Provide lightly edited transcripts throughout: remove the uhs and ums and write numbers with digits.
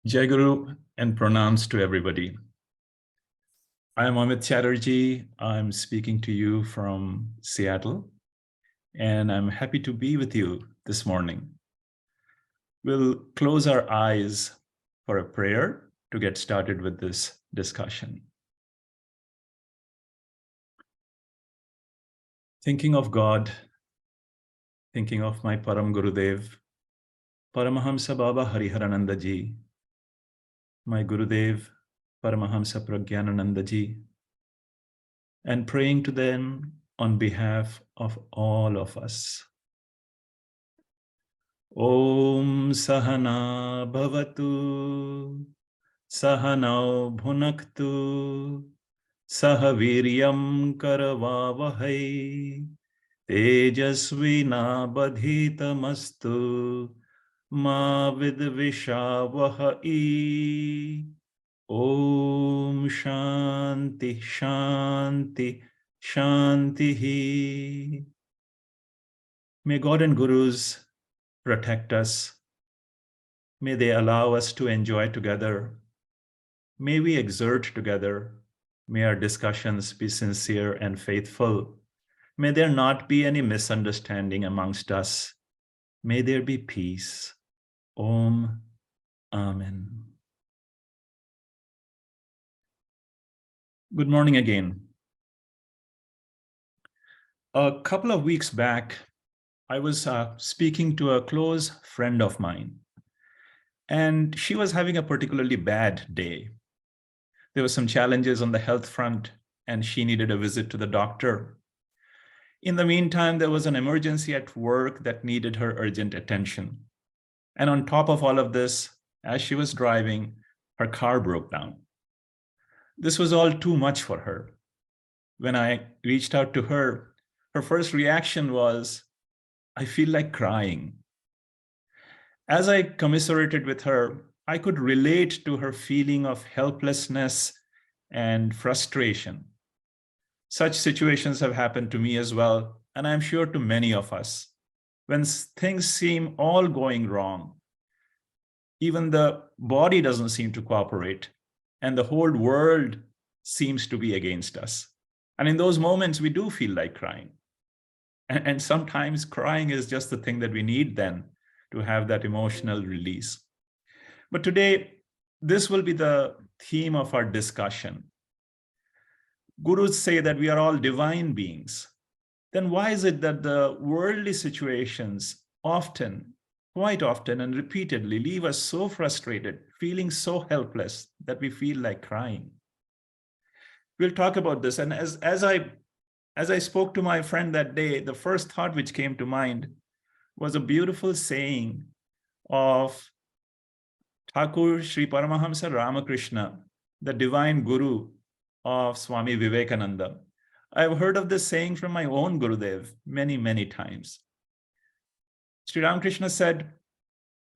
Jai Guru and pranams to everybody. I am Amit Chatterjee. I'm speaking to you from Seattle, and I'm happy to be with you this morning. We'll close our eyes for a prayer to get started with this discussion. Thinking of God, thinking of my Param Gurudev, Paramahamsa Prajnananandaji, my Gurudev, Paramahamsa Prajnananandaji, and praying to them on behalf of all of us. Om Sahana Bhavatu, Sahanau Bhunaktu, Sahaviryam Karavavahai, Tejasvina Badhitamastu, Ma Vidvishavahai. Om Shanti Shanti Shanti. May God and Gurus protect us. May they allow us to enjoy together. May we exert together. May our discussions be sincere and faithful. May there not be any misunderstanding amongst us. May there be peace. Om. Amen. Good morning again. A couple of weeks back, I was speaking to a close friend of mine, and she was having a particularly bad day. There were some challenges on the health front, and she needed a visit to the doctor. In the meantime, there was an emergency at work that needed her urgent attention. And on top of all of this, as she was driving, her car broke down. This was all too much for her. When I reached out to her, her first reaction was, I feel like crying. As I commiserated with her, I could relate to her feeling of helplessness and frustration. Such situations have happened to me as well, and I'm sure to many of us. When things seem all going wrong, even the body doesn't seem to cooperate, and the whole world seems to be against us. And in those moments, we do feel like crying. And sometimes crying is just the thing that we need then to have that emotional release. But today, this will be the theme of our discussion. Gurus say that we are all divine beings. Then why is it that the worldly situations often, quite often and repeatedly leave us so frustrated, feeling so helpless that we feel like crying? We'll talk about this. And as I spoke to my friend that day, the first thought which came to mind was a beautiful saying of Thakur Paramahamsa Ramakrishna, the divine Guru of Swami Vivekananda. I've heard of this saying from my own Gurudev many, many times. Sri Ramakrishna said,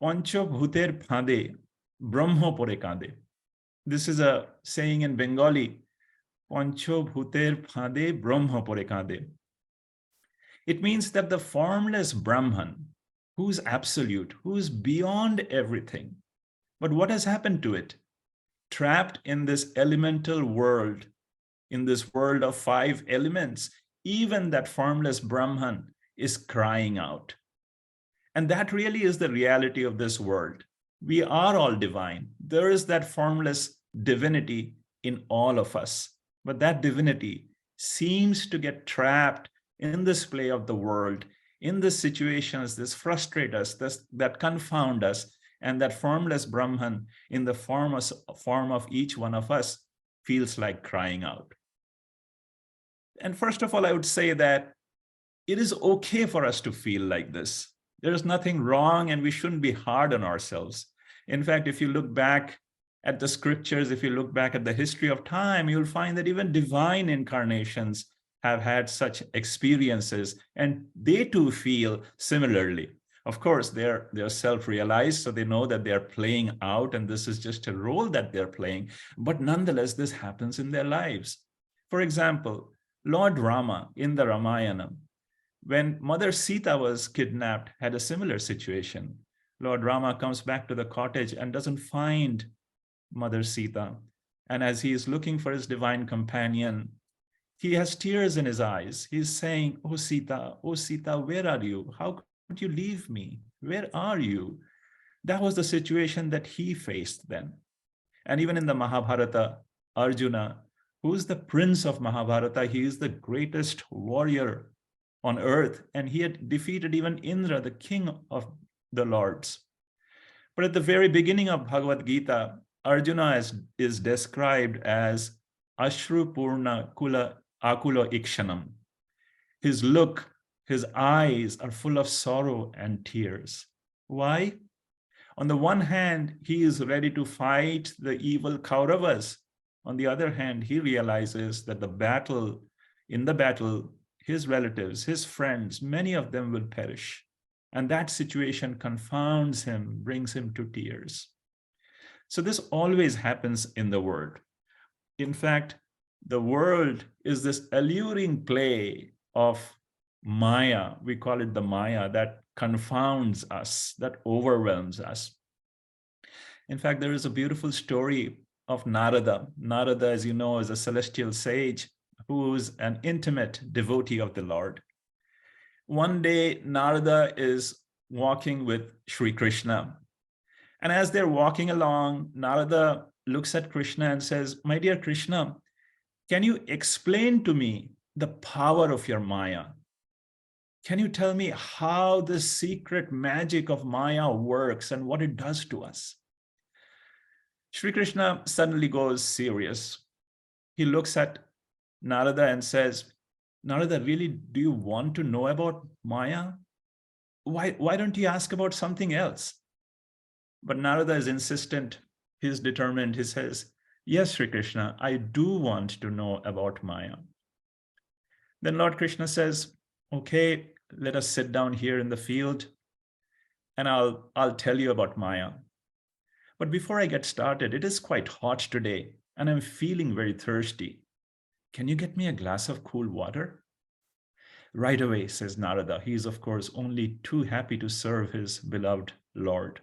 Pancha bhuter phande, brahma pore kande. This is a saying in Bengali, Pancha bhuter phande, brahma pore kande. It means that the formless Brahman, who's absolute, who's beyond everything, but what has happened to it? Trapped in this elemental world, in this world of 5 elements, even that formless Brahman is crying out. And that really is the reality of this world. We are all divine. There is that formless divinity in all of us. But that divinity seems to get trapped in this play of the world, in the situations that frustrate us, that confound us, and that formless Brahman in the form of each one of us feels like crying out. And first of all, I would say that it is okay for us to feel like this. There is nothing wrong, and we shouldn't be hard on ourselves. In fact, if you look back at the scriptures, if you look back at the history of time, you'll find that even divine incarnations have had such experiences, and they too feel similarly. Of course, they're self-realized, so they know that they're playing out, and this is just a role that they're playing. But nonetheless, this happens in their lives. For example, Lord Rama in the Ramayana, when Mother Sita was kidnapped, had a similar situation. Lord Rama comes back to the cottage and doesn't find Mother Sita. And as he is looking for his divine companion, he has tears in his eyes. He's saying, oh Sita, where are you? How could you leave me? Where are you? That was the situation that he faced then. And even in the Mahabharata, Arjuna, who is the prince of Mahabharata, he is the greatest warrior on earth. And he had defeated even Indra, the king of the lords. But at the very beginning of Bhagavad Gita, Arjuna is described as Ashru Purna Kula Akulo Ikshanam. His look, his eyes are full of sorrow and tears. Why? On the one hand, he is ready to fight the evil Kauravas. On the other hand, he realizes that in the battle, his relatives, his friends, many of them will perish. And that situation confounds him, brings him to tears. So this always happens in the world. In fact, the world is this alluring play of Maya. We call it the Maya that confounds us, that overwhelms us. In fact, there is a beautiful story of Narada. Narada, as you know, is a celestial sage who is an intimate devotee of the Lord. One day, Narada is walking with Sri Krishna. And as they're walking along, Narada looks at Krishna and says, my dear Krishna, can you explain to me the power of your Maya? Can you tell me how the secret magic of Maya works and what it does to us? Sri Krishna suddenly goes serious. He looks at Narada and says, Narada, really, do you want to know about Maya? Why don't you ask about something else? But Narada is insistent. He's determined. He says, yes, Sri Krishna, I do want to know about Maya. Then Lord Krishna says, okay, let us sit down here in the field and I'll tell you about Maya. But before I get started, it is quite hot today and I'm feeling very thirsty. Can you get me a glass of cool water? Right away, says Narada. He is, of course, only too happy to serve his beloved Lord.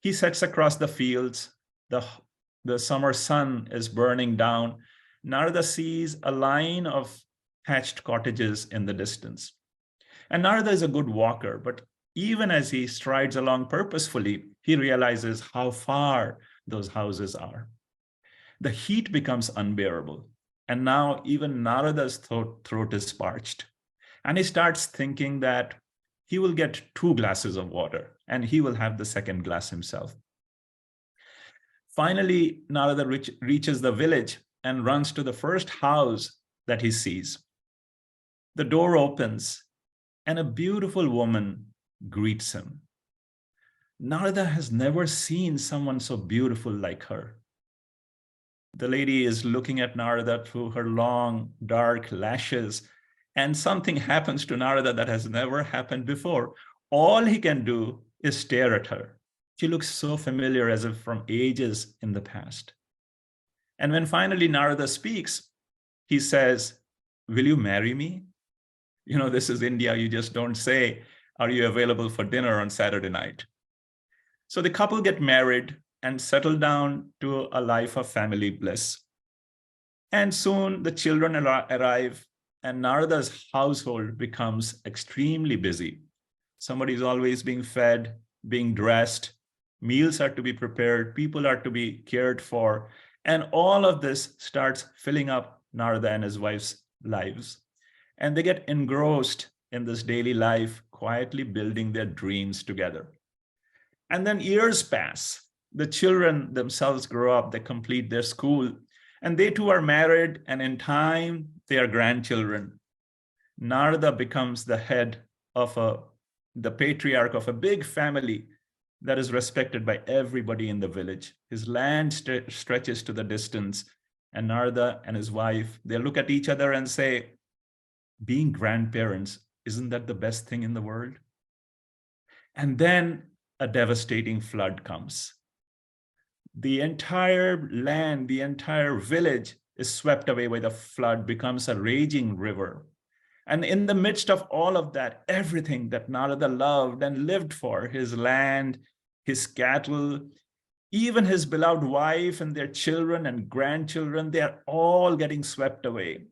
He sets across the fields. The summer sun is burning down. Narada sees a line of thatched cottages in the distance. And Narada is a good walker, but even as he strides along purposefully, he realizes how far those houses are. The heat becomes unbearable. And now even Narada's throat is parched. And he starts thinking that he will get 2 glasses of water and he will have the second glass himself. Finally, Narada reaches the village and runs to the first house that he sees. The door opens and a beautiful woman greets him. Narada has never seen someone so beautiful like her. The lady is looking at Narada through her long, dark lashes, and something happens to Narada that has never happened before. All he can do is stare at her. She looks so familiar, as if from ages in the past. And when finally Narada speaks, he says, will you marry me? You know, this is India. You just don't say, are you available for dinner on Saturday night? So the couple get married and settle down to a life of family bliss. And soon the children arrive and Narada's household becomes extremely busy. Somebody is always being fed, being dressed, meals are to be prepared, people are to be cared for, and all of this starts filling up Narada and his wife's lives. And they get engrossed in this daily life, quietly building their dreams together. And then years pass. The children themselves grow up, they complete their school, and they too are married, and in time, they are grandchildren. Narada becomes the head of the patriarch of a big family that is respected by everybody in the village. His land stretches to the distance, and Narada and his wife, they look at each other and say, being grandparents, isn't that the best thing in the world? And then a devastating flood comes. The entire land, the entire village is swept away by the flood, becomes a raging river. And in the midst of all of that, everything that Narada loved and lived for, his land, his cattle, even his beloved wife and their children and grandchildren, they are all getting swept away.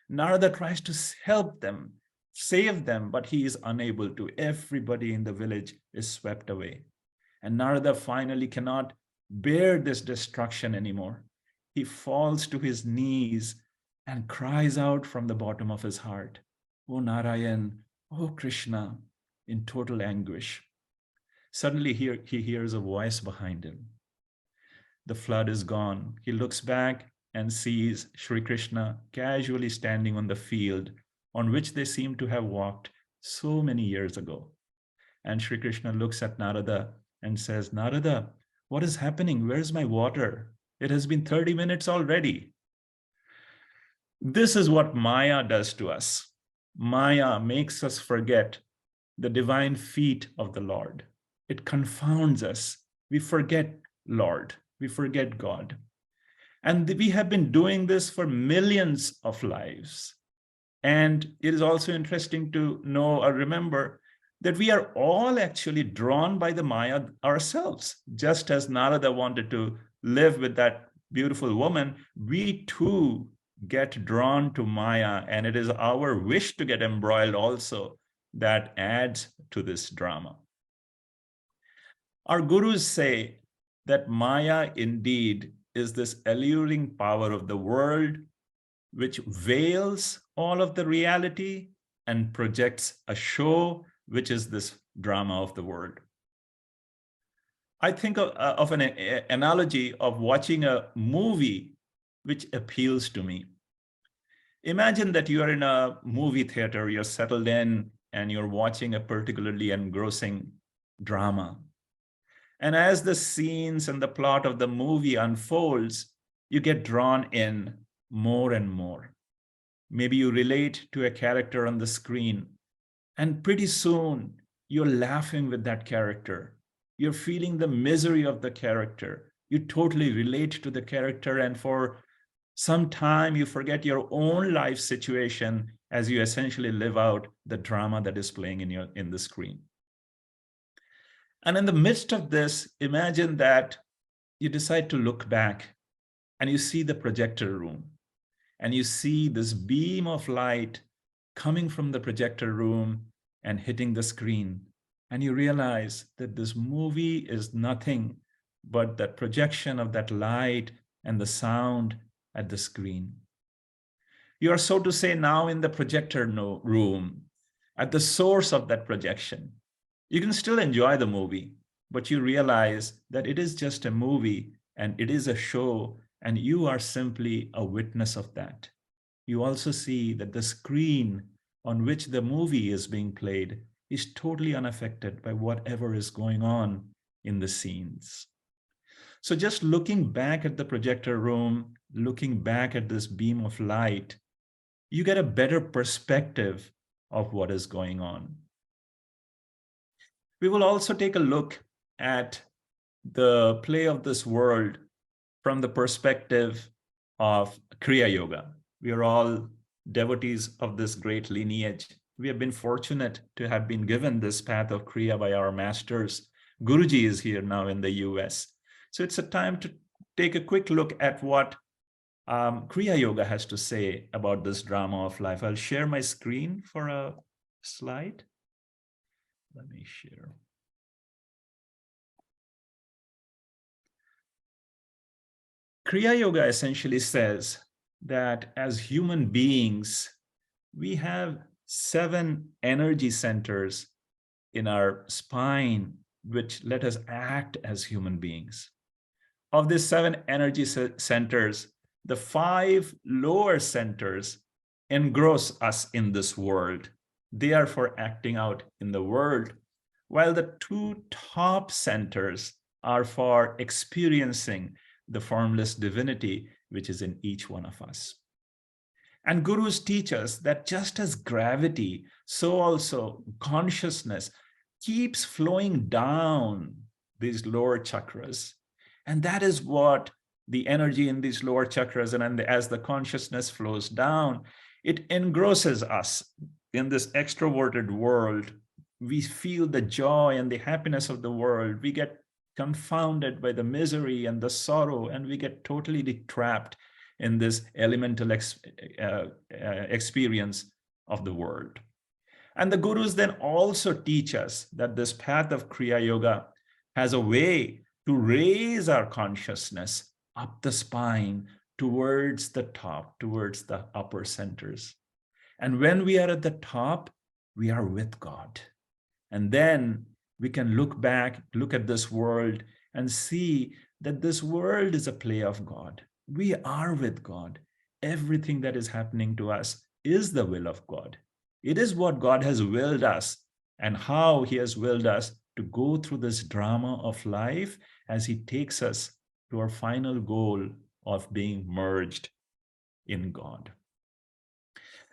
Narada tries to help them, save them, but he is unable to. Everybody in the village is swept away. And Narada finally cannot bear this destruction anymore. He falls to his knees and cries out from the bottom of his heart, "Oh Narayan, oh Krishna," in total anguish. Suddenly he hears a voice behind him. The flood is gone. He looks back and sees Sri Krishna casually standing on the field on which they seem to have walked so many years ago. And Sri Krishna looks at Narada and says, "Narada, what is happening? Where's my water? It has been 30 minutes already." This is what Maya does to us. Maya makes us forget the divine feet of the Lord. It confounds us. We forget Lord. We forget God. And we have been doing this for millions of lives. And it is also interesting to know or remember that we are all actually drawn by the Maya ourselves. Just as Narada wanted to live with that beautiful woman, we too get drawn to Maya, and it is our wish to get embroiled also that adds to this drama. Our gurus say that Maya indeed is this alluring power of the world which veils all of the reality and projects a show, which is this drama of the world. I think of an analogy of watching a movie which appeals to me. Imagine that you are in a movie theater, you're settled in, and you're watching a particularly engrossing drama. And as the scenes and the plot of the movie unfolds, you get drawn in more and more. Maybe you relate to a character on the screen, and pretty soon you're laughing with that character. You're feeling the misery of the character. You totally relate to the character, and for some time you forget your own life situation as you essentially live out the drama that is playing in the screen. And in the midst of this, imagine that you decide to look back and you see the projector room, and you see this beam of light coming from the projector room and hitting the screen. And you realize that this movie is nothing but that projection of that light and the sound at the screen. You are, so to say, now in the projector room, at the source of that projection. You can still enjoy the movie, but you realize that it is just a movie and it is a show, and you are simply a witness of that. You also see that the screen on which the movie is being played is totally unaffected by whatever is going on in the scenes. So just looking back at the projector room, looking back at this beam of light, you get a better perspective of what is going on. We will also take a look at the play of this world from the perspective of Kriya Yoga. We are all devotees of this great lineage. We have been fortunate to have been given this path of Kriya by our masters. Guruji is here now in the US. So it's a time to take a quick look at what Kriya Yoga has to say about this drama of life. I'll share my screen for a slide. Let me share. Kriya Yoga essentially says that as human beings, we have 7 energy centers in our spine, which let us act as human beings. Of these 7 energy centers, the 5 lower centers engross us in this world. They are for acting out in the world, while the 2 top centers are for experiencing the formless divinity which is in each one of us. And gurus teach us that just as gravity, so also consciousness keeps flowing down these lower chakras. And that is what the energy in these lower chakras, and as the consciousness flows down, it engrosses us. in this extroverted world, we feel the joy and the happiness of the world. We get confounded by the misery and the sorrow, and we get totally trapped in this elemental experience of the world. And the gurus then also teach us that this path of Kriya Yoga has a way to raise our consciousness up the spine towards the top, towards the upper centers. And when we are at the top, we are with God. And then we can look back, look at this world and see that this world is a play of God. We are with God. Everything that is happening to us is the will of God. It is what God has willed us and how he has willed us to go through this drama of life as he takes us to our final goal of being merged in God.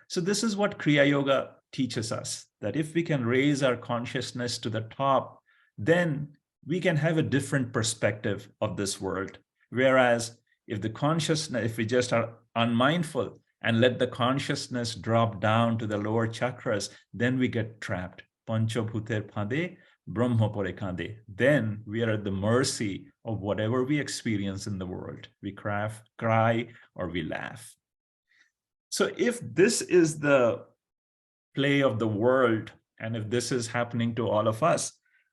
So this is what Kriya Yoga teaches us, that if we can raise our consciousness to the top, then we can have a different perspective of this world. Whereas if the consciousness, if we just are unmindful and let the consciousness drop down to the lower chakras, then we get trapped. Pancha, bhuter, phande, brahma, pore, kande. Then we are at the mercy of whatever we experience in the world. We cry, or we laugh. So if this is the play of the world, and if this is happening to all of us,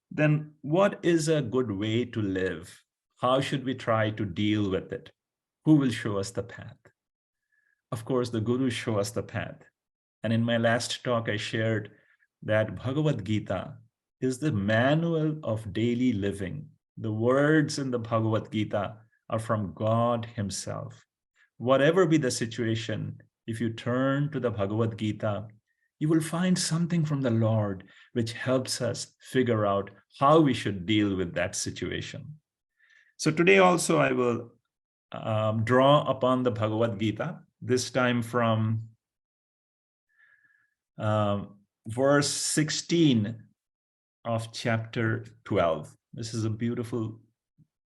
then what is a good way to live? How should we try to deal with it? Who will show us the path? Of course, the gurus show us the path. And in my last talk, I shared that Bhagavad Gita is the manual of daily living. The words in the Bhagavad Gita are from God himself. Whatever be the situation, if you turn to the Bhagavad Gita, you will find something from the Lord which helps us figure out how we should deal with that situation. So today also I will draw upon the Bhagavad Gita, this time from verse 16 of chapter 12. This is a beautiful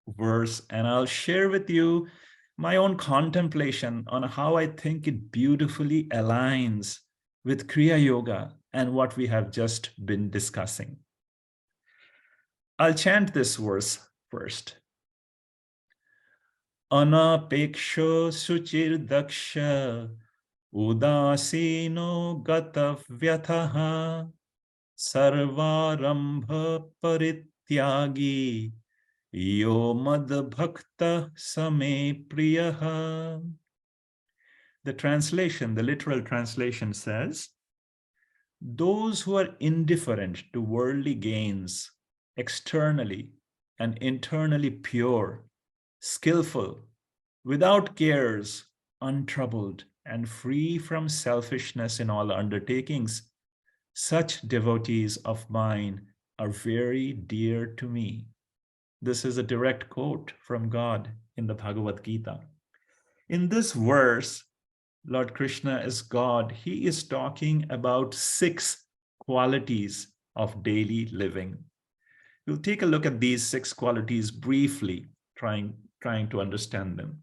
verse, and I'll share with you my own contemplation on how I think it beautifully aligns with Kriya Yoga and what we have just been discussing. I'll chant this verse first. Anapeksho suchir daksha udasino gata vyathaha sarvarambha parityagi yo mad bhakta same priyaha. The translation, the literal translation says, those who are indifferent to worldly gains, externally and internally pure, skillful, without cares, untroubled, and free from selfishness in all undertakings, such devotees of mine are very dear to me. This is a direct quote from God in the Bhagavad Gita. In this verse, Lord Krishna is God. He is talking about 6 qualities of daily living. We'll take a look at these 6 qualities briefly, trying to understand them.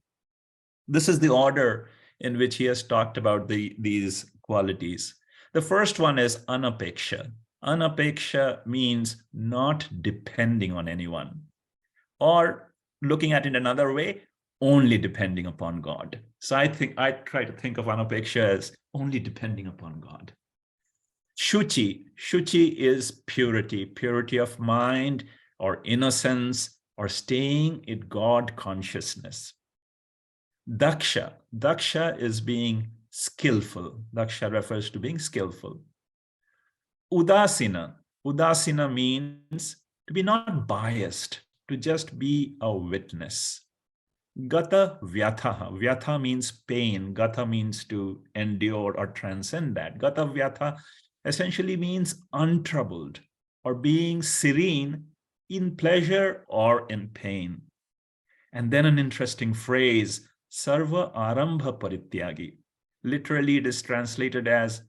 This is the order in which he has talked about these qualities. The first one is anapeksha. Anapeksha means not depending on anyone, or looking at it another way, only depending upon God. So I try to think of anapeksha as only depending upon God. Shuchi. Shuchi is purity, purity of mind or innocence or staying in God consciousness. Daksha. Daksha is being skillful. Daksha refers to being skillful. Udasina. Udasina means to be not biased, to just be a witness. Gata vyatha. Vyatha means pain. Gata means to endure or transcend that. Gata vyatha essentially means untroubled or being serene in pleasure or in pain. And then an interesting phrase, sarva arambha parityagi. Literally, it is translated as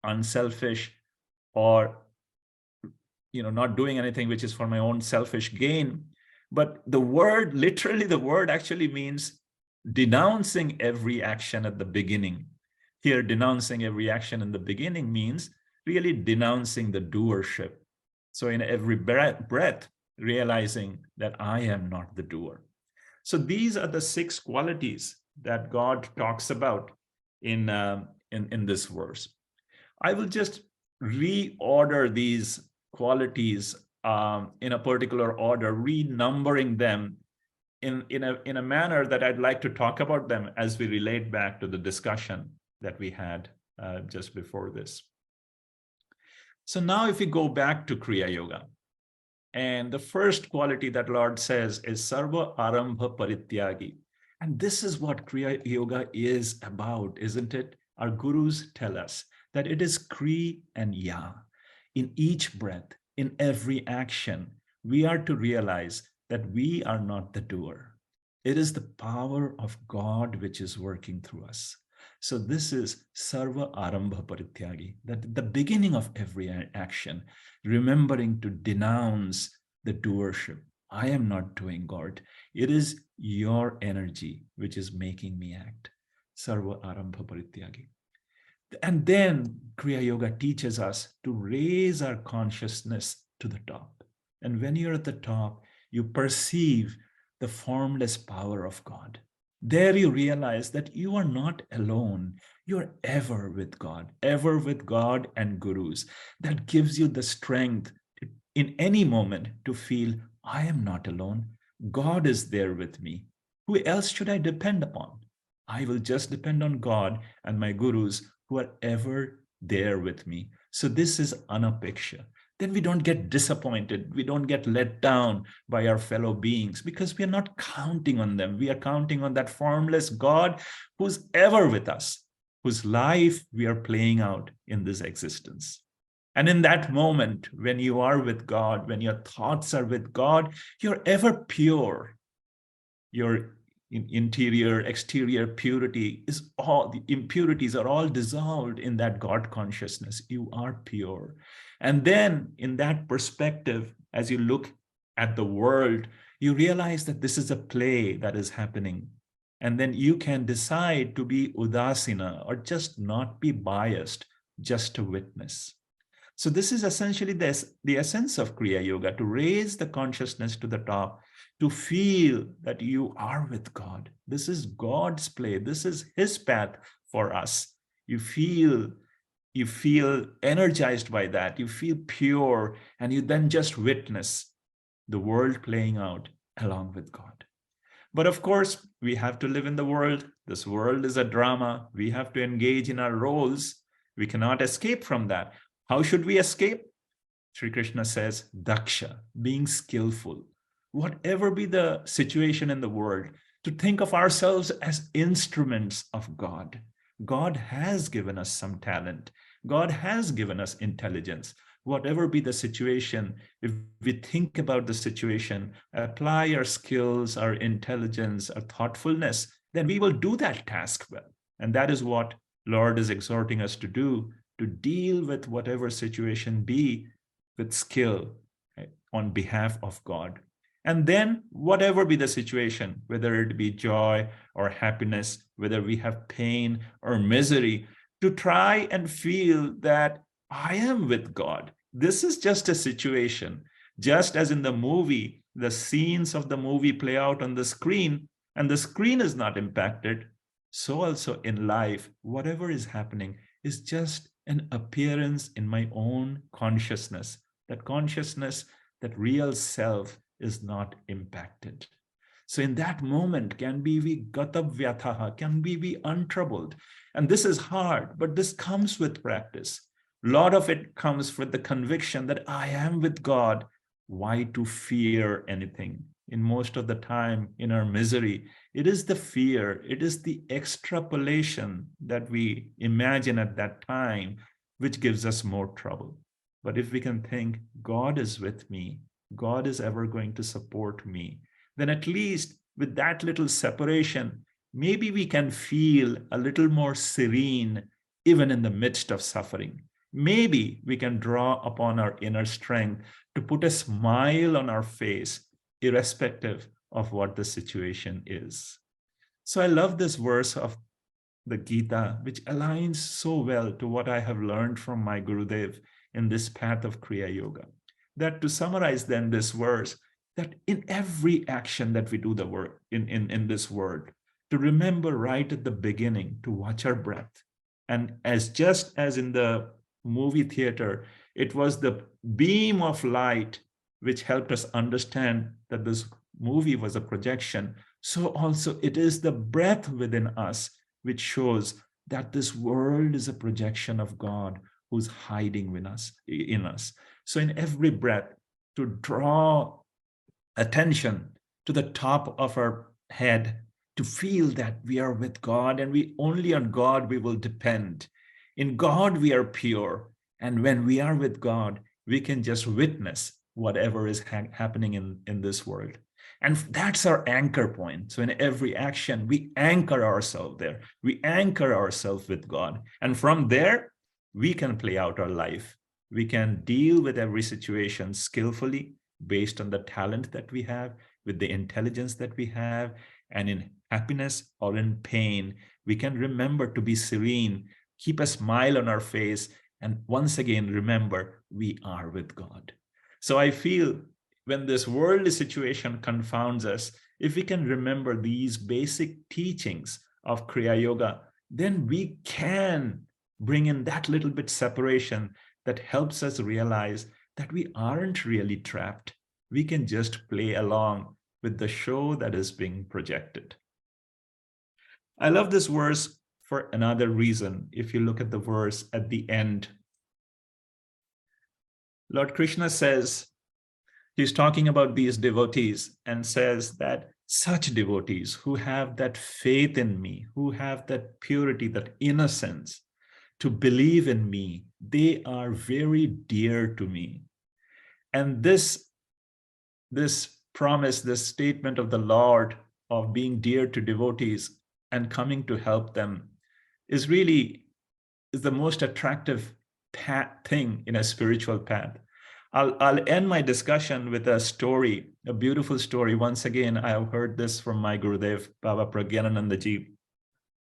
unselfish, or not doing anything which is for my own selfish gain. But the word, literally the word actually means denouncing every action at the beginning. Here, denouncing every action in the beginning means really denouncing the doership. So in every breath, realizing that I am not the doer. So these are the 6 qualities that God talks about in this verse. I will just reorder these qualities in a particular order, renumbering them in a manner that I'd like to talk about them as we relate back to the discussion that we had just before this. So now if we go back to Kriya Yoga, and the first quality that Lord says is Sarva Arambha Parityagi. And this is what Kriya Yoga is about, isn't it? Our gurus tell us that it is Kri and Ya. In each breath, in every action, we are to realize that we are not the doer. It is the power of God which is working through us. So this is Sarva Arambha Parityagi, that the beginning of every action, remembering to denounce the doership. I am not doing, God. It is your energy which is making me act. Sarva Arambha Parityagi. And then Kriya Yoga teaches us to raise our consciousness to the top. And when you're at the top, you perceive the formless power of God. There you realize that you are not alone. You're ever with God and gurus. That gives you the strength in any moment to feel, I am not alone. God is there with me. Who else should I depend upon? I will just depend on God and my gurus who are ever there with me. So this is anapeksha. Then we don't get disappointed. We don't get let down by our fellow beings because we are not counting on them. We are counting on that formless God who's ever with us, whose life we are playing out in this existence. And in that moment, when you are with God, when your thoughts are with God, you're ever pure. Your interior, exterior purity is all, the impurities are all dissolved in that God consciousness. You are pure. And then in that perspective, as you look at the world, you realize that this is a play that is happening. And then you can decide to be udasina or just not be biased, just to witness. So this is essentially the essence of Kriya Yoga, to raise the consciousness to the top, to feel that you are with God. This is God's play. This is his path for us. You feel energized by that. You feel pure, and you then just witness the world playing out along with God. But of course, we have to live in the world. This world is a drama. We have to engage in our roles. We cannot escape from that. How should we escape? Sri Krishna says, daksha, being skillful. Whatever be the situation in the world, to think of ourselves as instruments of God. God has given us some talent. God has given us intelligence. Whatever be the situation, if we think about the situation, apply our skills, our intelligence, our thoughtfulness, then we will do that task well. And that is what Lord is exhorting us to do, to deal with whatever situation be with skill, right, on behalf of God. And then whatever be the situation, whether it be joy or happiness, whether we have pain or misery, to try and feel that I am with God. This is just a situation. Just as in the movie, the scenes of the movie play out on the screen and the screen is not impacted, so also in life, whatever is happening is just an appearance in my own consciousness, that real self is not impacted. So in that moment, can be we gatavyathaha, can be we untroubled. And this is hard, but this comes with practice. A lot of it comes with the conviction that I am with God. Why to fear anything? In most of the time, in our misery, it is the fear, it is the extrapolation that we imagine at that time, which gives us more trouble. But if we can think, God is with me, God is ever going to support me, then at least with that little separation, maybe we can feel a little more serene, even in the midst of suffering. Maybe we can draw upon our inner strength to put a smile on our face, irrespective of what the situation is. So I love this verse of the Gita, which aligns so well to what I have learned from my Gurudev in this path of Kriya Yoga. That to summarize then this verse, that in every action that we do the work in this world, to remember right at the beginning to watch our breath. And as just as in the movie theater, it was the beam of light which helped us understand that this movie was a projection. So also it is the breath within us which shows that this world is a projection of God who's hiding in us. So in every breath, to draw attention to the top of our head, to feel that we are with God, and we only on God we will depend. In God we are pure, and when we are with God, we can just witness whatever is happening in this world. And that's our anchor point. So in every action, we anchor ourselves there. We anchor ourselves with God. And from there, we can play out our life. We can deal with every situation skillfully based on the talent that we have, with the intelligence that we have, and in happiness or in pain, we can remember to be serene, keep a smile on our face, and once again, remember we are with God. So I feel when this worldly situation confounds us, if we can remember these basic teachings of Kriya Yoga, then we can bring in that little bit separation that helps us realize that we aren't really trapped. We can just play along with the show that is being projected. I love this verse for another reason. If you look at the verse at the end, Lord Krishna says, he's talking about these devotees and says that such devotees who have that faith in me, who have that purity, that innocence to believe in me, they are very dear to me. And this promise, this statement of the Lord of being dear to devotees and coming to help them is the most attractive thing in a spiritual path. I'll end my discussion with a story, a beautiful story. Once again, I have heard this from my Gurudev, Baba Prajnananandaji.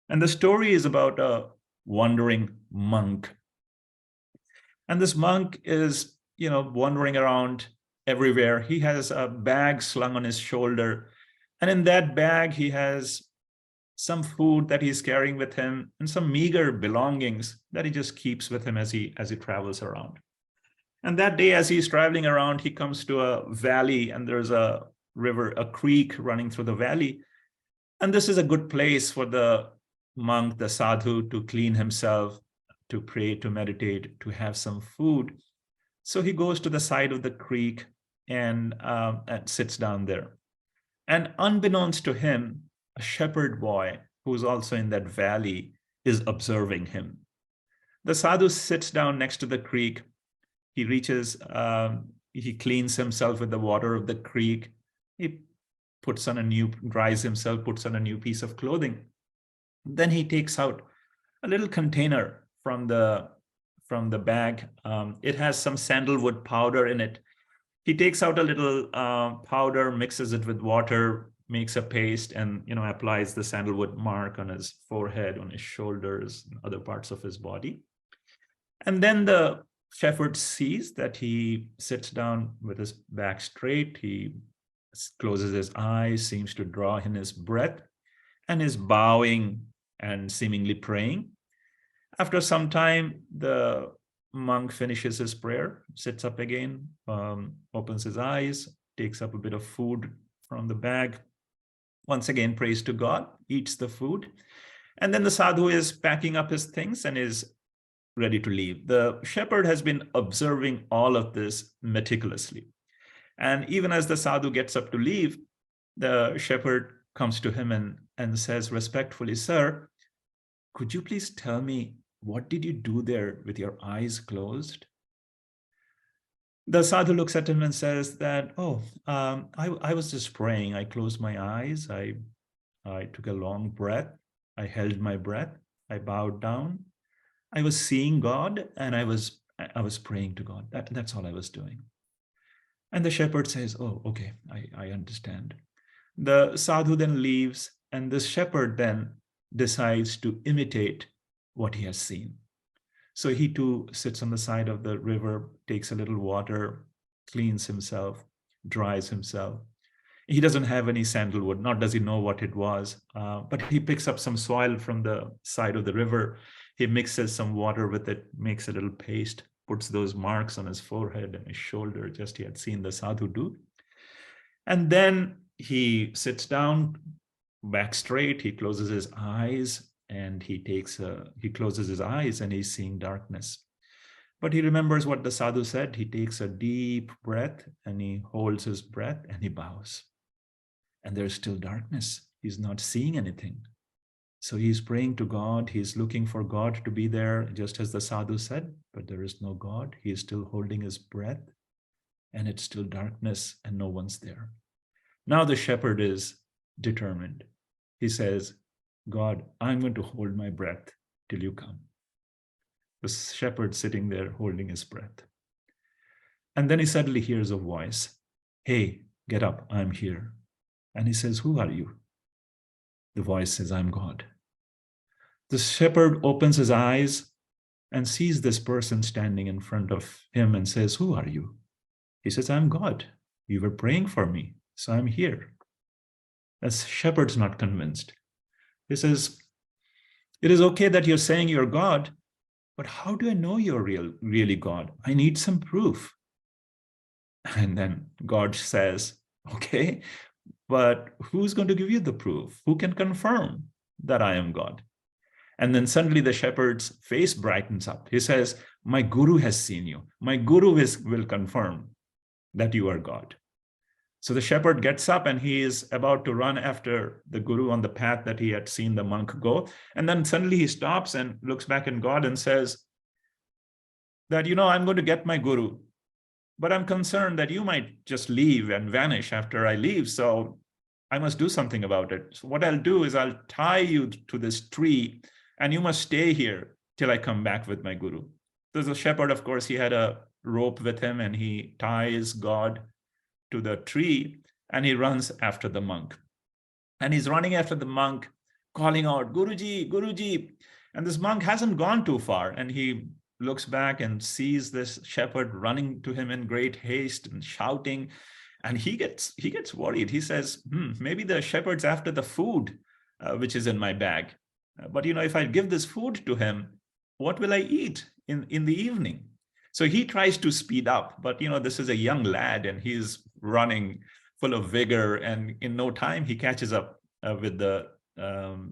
And the story is about a wandering monk. And this monk is, wandering around everywhere. He has a bag slung on his shoulder. And in that bag, he has some food that he's carrying with him and some meager belongings that he just keeps with him as he travels around. And that day, as he's traveling around, he comes to a valley, and there's a river, a creek running through the valley. And this is a good place for the monk, the sadhu, to clean himself, to pray, to meditate, to have some food. So he goes to the side of the creek and sits down there. And unbeknownst to him, a shepherd boy who's also in that valley is observing him. The sadhu sits down next to the creek. He reaches, he cleans himself with the water of the creek. He dries himself, puts on a new piece of clothing. Then he takes out a little container from the bag. It has some sandalwood powder in it. He takes out a little powder, mixes it with water, makes a paste, and applies the sandalwood mark on his forehead, on his shoulders, and other parts of his body. And then the shepherd sees that he sits down with his back straight. He closes his eyes, seems to draw in his breath, and is bowing and seemingly praying. After some time, the monk finishes his prayer, sits up again, opens his eyes, takes up a bit of food from the bag, once again prays to God, eats the food, and then the sadhu is packing up his things and is ready to leave. The shepherd has been observing all of this meticulously. And even as the sadhu gets up to leave, the shepherd comes to him and says respectfully, "Sir, could you please tell me, what did you do there with your eyes closed?" The sadhu looks at him and says that, I was just praying. I closed my eyes. I took a long breath. I held my breath. I bowed down. I was seeing God, and I was praying to God. That's all I was doing. And the shepherd says, "Oh, okay, I understand." The sadhu then leaves, and this shepherd then decides to imitate what he has seen. So he too sits on the side of the river, takes a little water, cleans himself, dries himself. He doesn't have any sandalwood, nor does he know what it was, but he picks up some soil from the side of the river. He mixes some water with it, makes a little paste, puts those marks on his forehead and his shoulder, just he had seen the sadhu do. And then he sits down, back straight, he closes his eyes, and he closes his eyes and he's seeing darkness. But he remembers what the sadhu said. He takes a deep breath and he holds his breath and he bows. And there's still darkness. He's not seeing anything. So he's praying to God. He's looking for God to be there, just as the sadhu said, but there is no God. He is still holding his breath and it's still darkness and no one's there. Now the shepherd is determined. He says, God, I'm going to hold my breath till you come. The shepherd sitting there holding his breath. And then he suddenly hears a voice. Hey, get up, I'm here. And he says, who are you? The voice says, I'm God. The shepherd opens his eyes and sees this person standing in front of him and says, who are you? He says, I'm God. You were praying for me, so I'm here. The shepherd's not convinced. He says, it is okay that you're saying you're God, but how do I know you're really God? I need some proof. And then God says, okay, but who's going to give you the proof? Who can confirm that I am God? And then suddenly the shepherd's face brightens up. He says, my guru has seen you. My guru will confirm that you are God. So the shepherd gets up and he is about to run after the guru on the path that he had seen the monk go. And then suddenly he stops and looks back at God and says that, I'm going to get my guru, but I'm concerned that you might just leave and vanish after I leave. So I must do something about it. So what I'll do is I'll tie you to this tree and you must stay here till I come back with my guru. So the shepherd, of course, he had a rope with him and he ties God to the tree and he runs after the monk. And he's running after the monk, calling out, Guruji, Guruji. And this monk hasn't gone too far. And he looks back and sees this shepherd running to him in great haste and shouting. And he gets worried. He says, maybe the shepherd's after the food, which is in my bag. But if I give this food to him, what will I eat in the evening? So he tries to speed up, but this is a young lad and he's running full of vigor, and in no time he catches up with the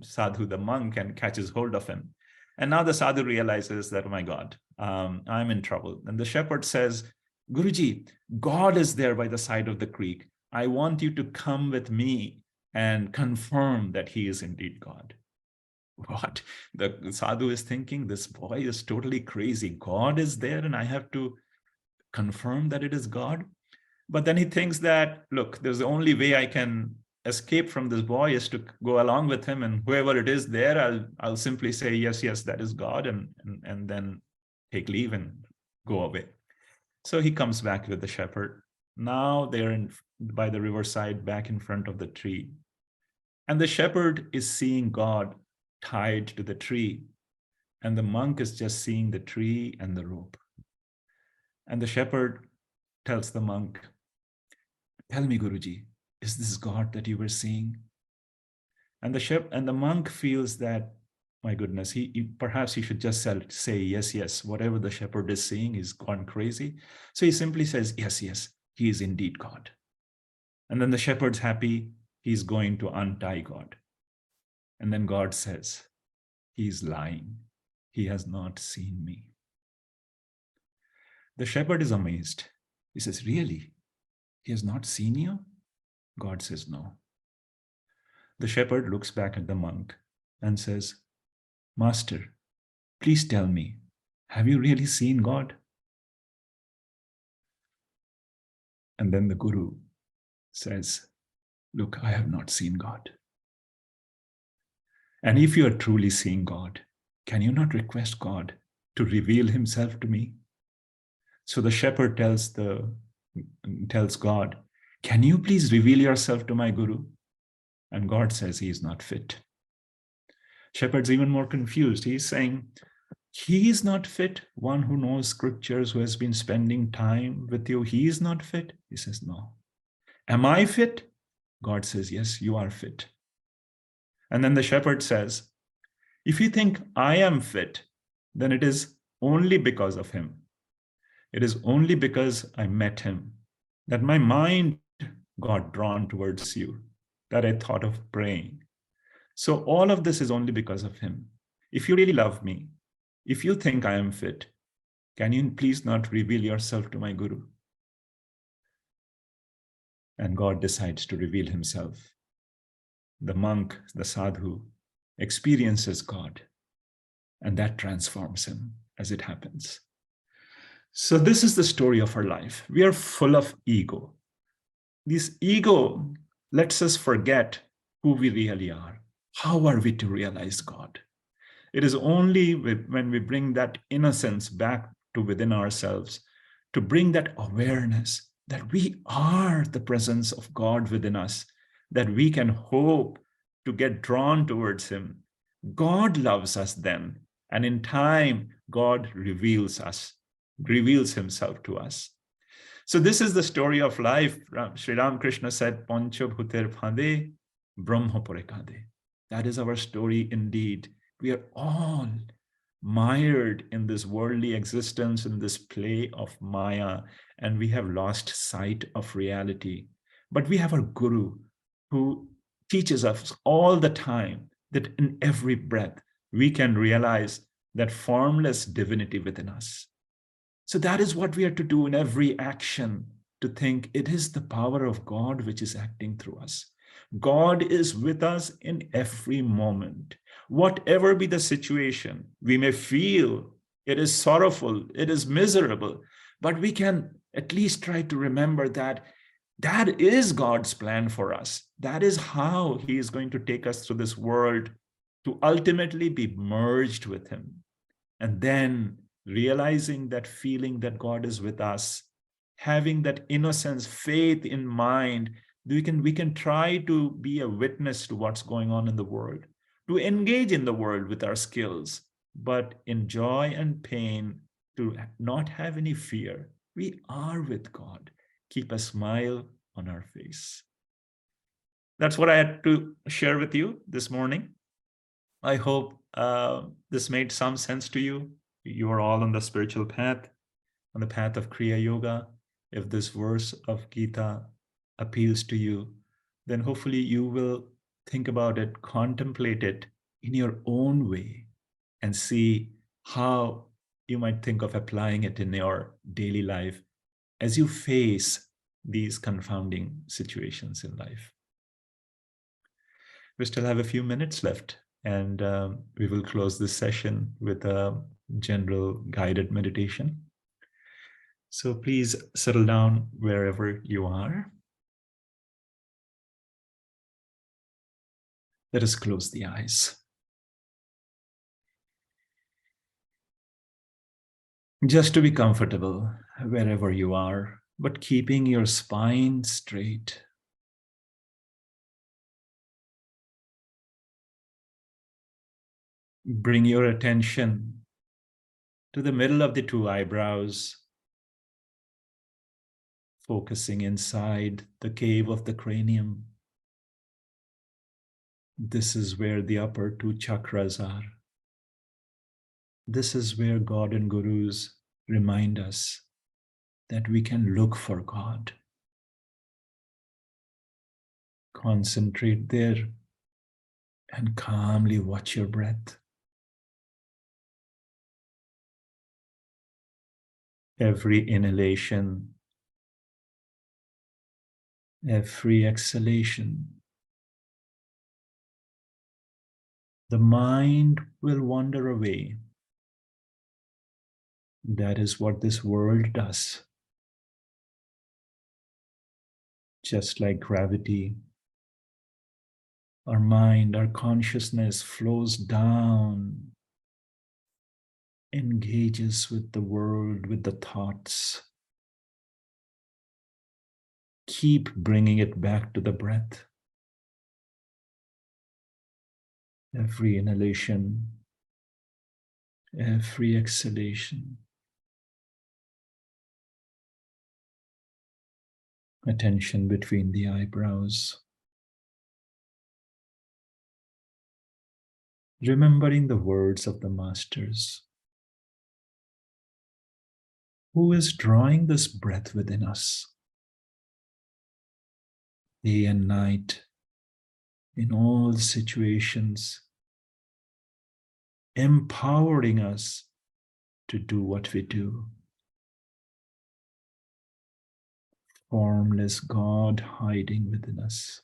sadhu, the monk, and catches hold of him. And now the sadhu realizes that, oh my God, I'm in trouble. And the shepherd says, Guruji, God is there by the side of the creek. I want you to come with me and confirm that he is indeed God. What? The sadhu is thinking, this boy is totally crazy. God is there and I have to confirm that it is God. But then he thinks that, look, there's the only way I can escape from this boy is to go along with him, and whoever it is there, I'll simply say, yes, that is God, and then take leave and go away. So he comes back with the shepherd. Now they're by the riverside, back in front of the tree. And the shepherd is seeing God tied to the tree, and the monk is just seeing the tree and the rope. And the shepherd tells the monk, tell me, Guruji, is this God that you were seeing? And the monk feels that, my goodness, perhaps he should just say yes, whatever the shepherd is seeing is gone crazy. So he simply says, yes, he is indeed God. And then the shepherd's happy, he's going to untie God. And then God says, he's lying. He has not seen me. The shepherd is amazed. He says, really? He has not seen you? God says, no. The shepherd looks back at the monk and says, Master, please tell me, have you really seen God? And then the guru says, look, I have not seen God. And if you are truly seeing God, can you not request God to reveal himself to me? So the shepherd tells God, can you please reveal yourself to my guru? And God says he is not fit. Shepherd's even more confused. He's saying, he is not fit, one who knows scriptures, who has been spending time with you. He is not fit. He says, no. Am I fit? God says, yes, you are fit. And then the shepherd says, if you think I am fit, then it is only because of him. It is only because I met him that my mind got drawn towards you, that I thought of praying. So all of this is only because of him. If you really love me, if you think I am fit, can you please not reveal yourself to my Guru? And God decides to reveal himself. The monk, the sadhu, experiences God, and that transforms him as it happens. So this is the story of our life. We are full of ego. This ego lets us forget who we really are. How are we to realize God? It is only when we bring that innocence back to within ourselves, to bring that awareness that we are the presence of God within us, that we can hope to get drawn towards him. God loves us then, and in time, God reveals himself to us. So this is the story of life. Sri Ramakrishna said, Pancha, bhuter, phande, brahma, pore, kande. That is our story indeed. We are all mired in this worldly existence, in this play of Maya, and we have lost sight of reality. But we have our Guru who teaches us all the time that in every breath, we can realize that formless divinity within us. So that is what we are to do in every action, to think it is the power of God which is acting through us. God is with us in every moment. Whatever be the situation, we may feel it is sorrowful, it is miserable, but we can at least try to remember that that is God's plan for us. That is how he is going to take us through this world to ultimately be merged with him. And then realizing that feeling that God is with us, having that innocence, faith in mind, we can try to be a witness to what's going on in the world, to engage in the world with our skills, but in joy and pain, to not have any fear. We are with God. Keep a smile on our face. That's what I had to share with you this morning. I hope this made some sense to you. You are all on the spiritual path, on the path of Kriya Yoga. If this verse of Gita appeals to you, then hopefully you will think about it, contemplate it in your own way, and see how you might think of applying it in your daily life as you face these confounding situations in life. We still have a few minutes left, and we will close this session with a general guided meditation. So please settle down wherever you are. Let us close the eyes. Just to be comfortable wherever you are, but keeping your spine straight. Bring your attention to the middle of the two eyebrows, focusing inside the cave of the cranium. This is where the upper two chakras are. This is where God and Gurus remind us that we can look for God. Concentrate there and calmly watch your breath. Every inhalation, every exhalation, the mind will wander away. That is what this world does. Just like gravity, our mind, our consciousness flows down, engages with the world, with the thoughts. Keep bringing it back to the breath. every inhalation, every exhalation. Attention between the eyebrows. Remembering the words of the masters. Who is drawing this breath within us? Day and night, in all situations, empowering us to do what we do. Formless God hiding within us.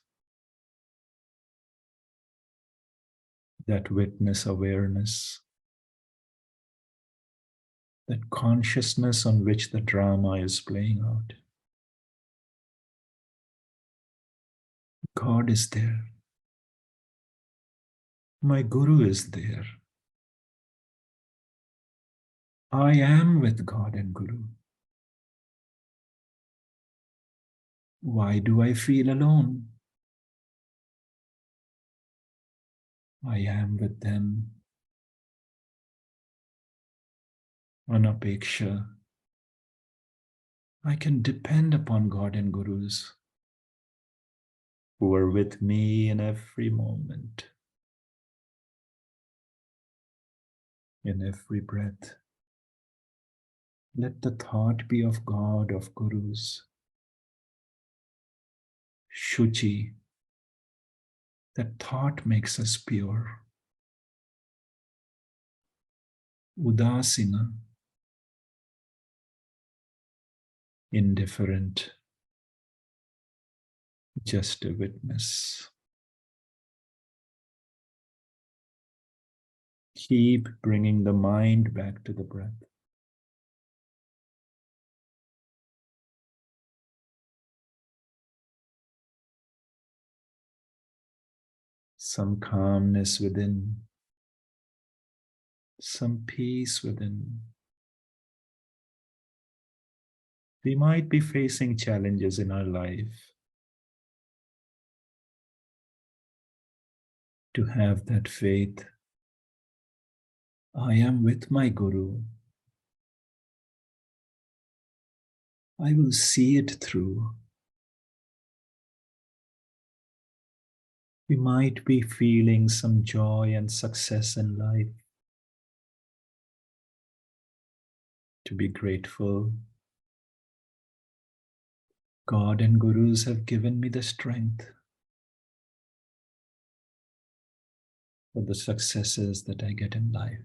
That witness awareness, that consciousness on which the drama is playing out. God is there. My Guru is there. I am with God and Guru. Why do I feel alone? I am with them. Anapeksha. I can depend upon God and Gurus who are with me in every moment, in every breath. Let the thought be of God, of Gurus. Shuchi. That thought makes us pure. Udasina. Indifferent. Just a witness. Keep bringing the mind back to the breath. Some calmness within, some peace within. We might be facing challenges in our life. To have that faith, I am with my Guru. I will see it through. We might be feeling some joy and success in life. To be grateful. God and Gurus have given me the strength for the successes that I get in life.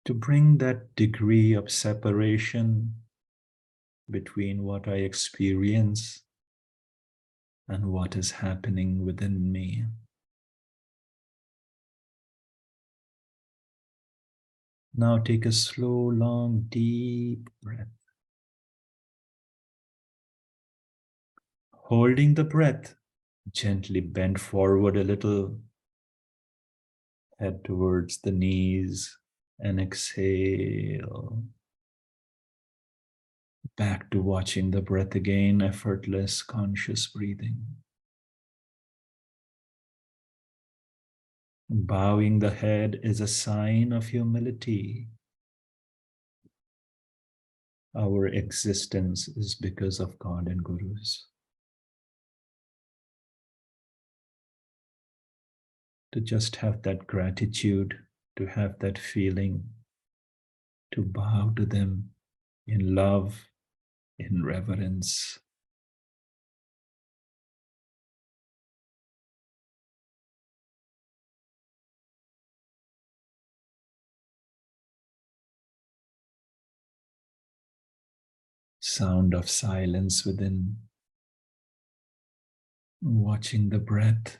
To bring that degree of separation between what I experience and what is happening within me. Now take a slow, long, deep breath. Holding the breath, gently bend forward a little, head towards the knees, and exhale. Back to watching the breath again, effortless, conscious breathing. Bowing the head is a sign of humility. Our existence is because of God and Gurus. To just have that gratitude, to have that feeling, to bow to them in love, in reverence. Sound of silence within, watching the breath.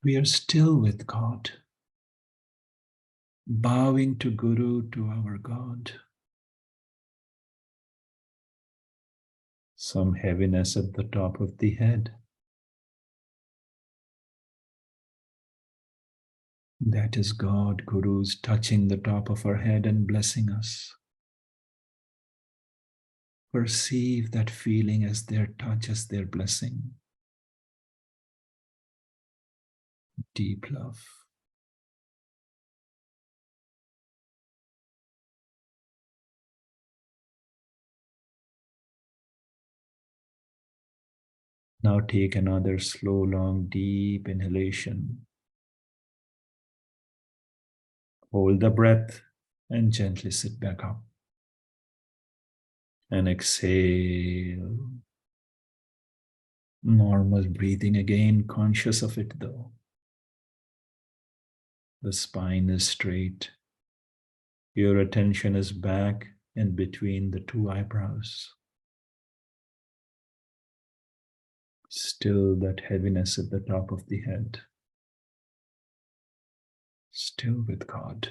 We are still with God, bowing to Guru, to our God. Some heaviness at the top of the head. That is God, Gurus touching the top of our head and blessing us. Perceive that feeling as their touch, as their blessing. Deep love. Now take another slow, long, deep inhalation. Hold the breath and gently sit back up. And exhale. Normal breathing again, conscious of it though. The spine is straight. Your attention is back and between the two eyebrows. Still that heaviness at the top of the head. Still with God.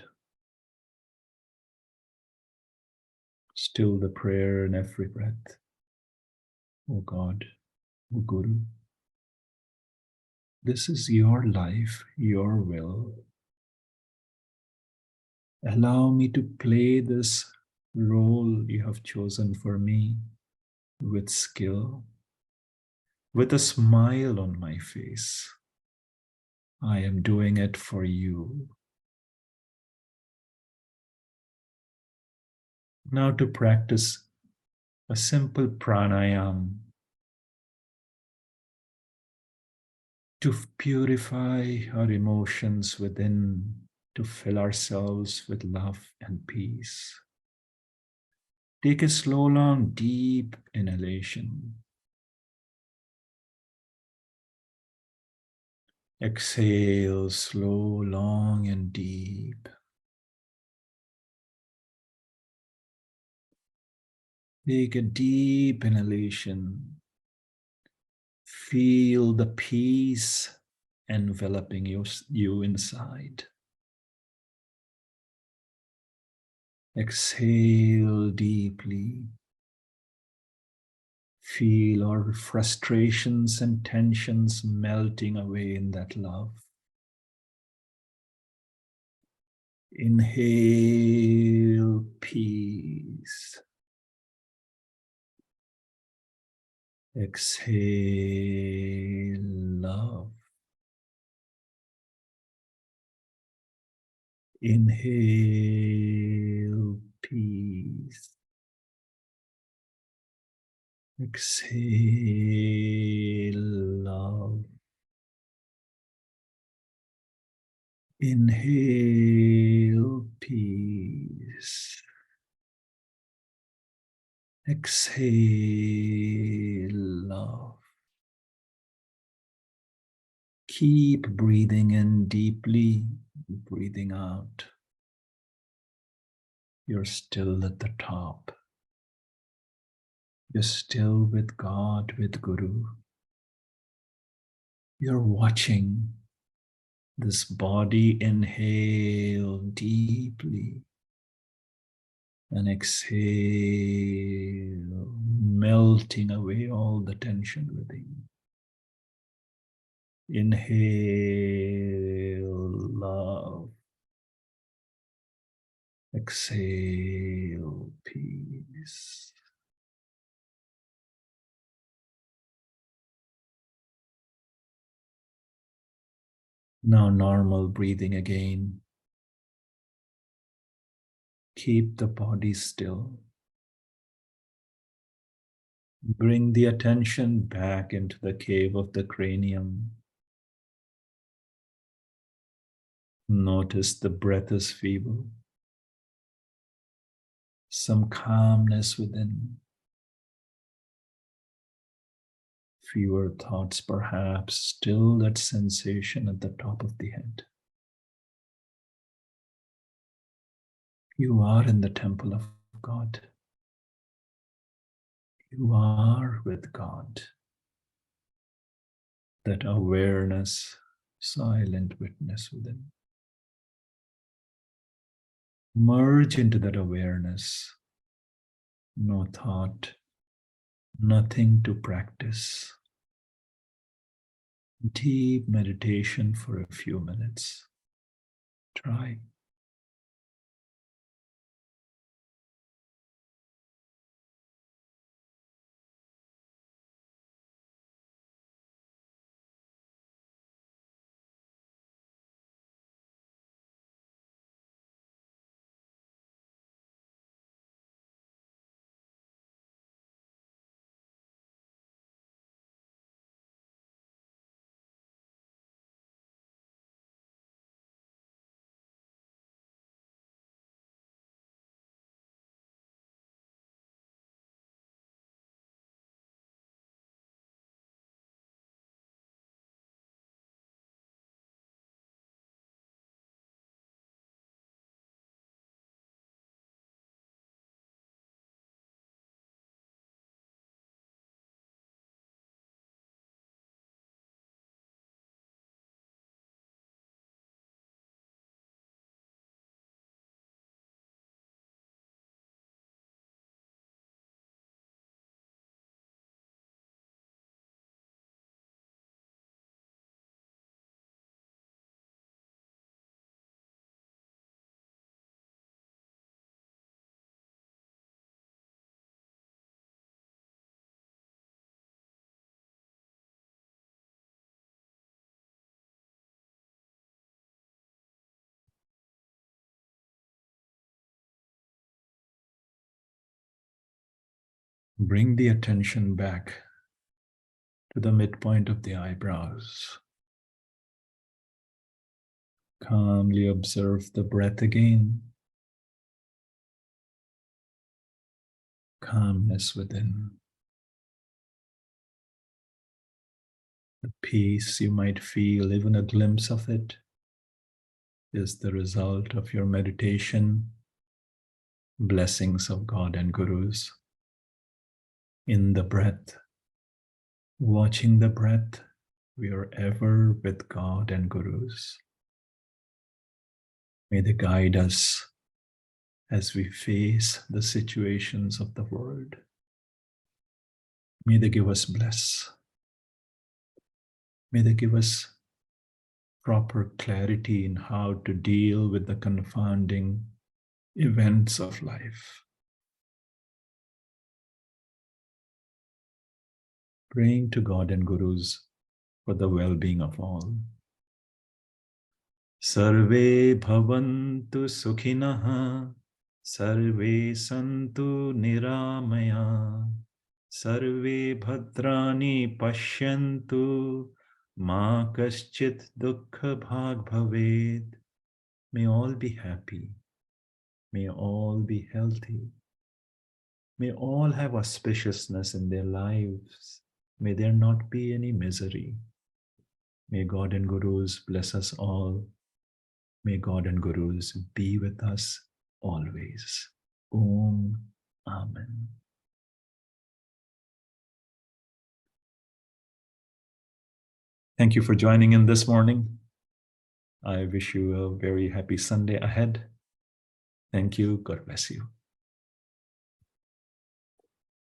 Still the prayer in every breath. Oh God, oh Guru, this is your life, your will. Allow me to play this role you have chosen for me with skill, with a smile on my face. I am doing it for you. Now to practice a simple pranayam to purify our emotions within, to fill ourselves with love and peace. Take a slow, long, deep inhalation. Exhale, slow, long, and deep. Take a deep inhalation. Feel the peace enveloping you inside. Exhale deeply. Feel our frustrations and tensions melting away in that love. Inhale peace. Exhale love. Inhale peace. Exhale love. Inhale peace. Exhale love. Keep breathing in deeply, breathing out. You're still at the top. You're still with God, with Guru. You're watching this body inhale deeply and exhale, melting away all the tension within. Inhale love. Exhale peace. Now normal breathing again. Keep the body still. Bring the attention back into the cave of the cranium. Notice the breath is feeble. Some calmness within. Fewer thoughts perhaps, still that sensation at the top of the head. You are in the temple of God. You are with God. That awareness, silent witness within. Merge into that awareness. No thought, nothing to practice. Deep meditation for a few minutes. Try. Bring the attention back to the midpoint of the eyebrows. Calmly observe the breath again. Calmness within. The peace you might feel, even a glimpse of it, is the result of your meditation. Blessings of God and Gurus. In the breath, watching the breath, we are ever with God and Gurus. May they guide us as we face the situations of the world. May they give us bliss. May they give us proper clarity in how to deal with the confounding events of life. Praying to God and Gurus for the well-being of all. Sarve bhavantu sukhinah, sarve santu niramaya, sarve bhadrani pashyantu, ma kaschit dukkha bhag bhaved. May all be happy. May all be healthy. May all have auspiciousness in their lives. May there not be any misery. May God and Gurus bless us all. May God and Gurus be with us always. Om. Amen. Thank you for joining in this morning. I wish you a very happy Sunday ahead. Thank you. God bless you.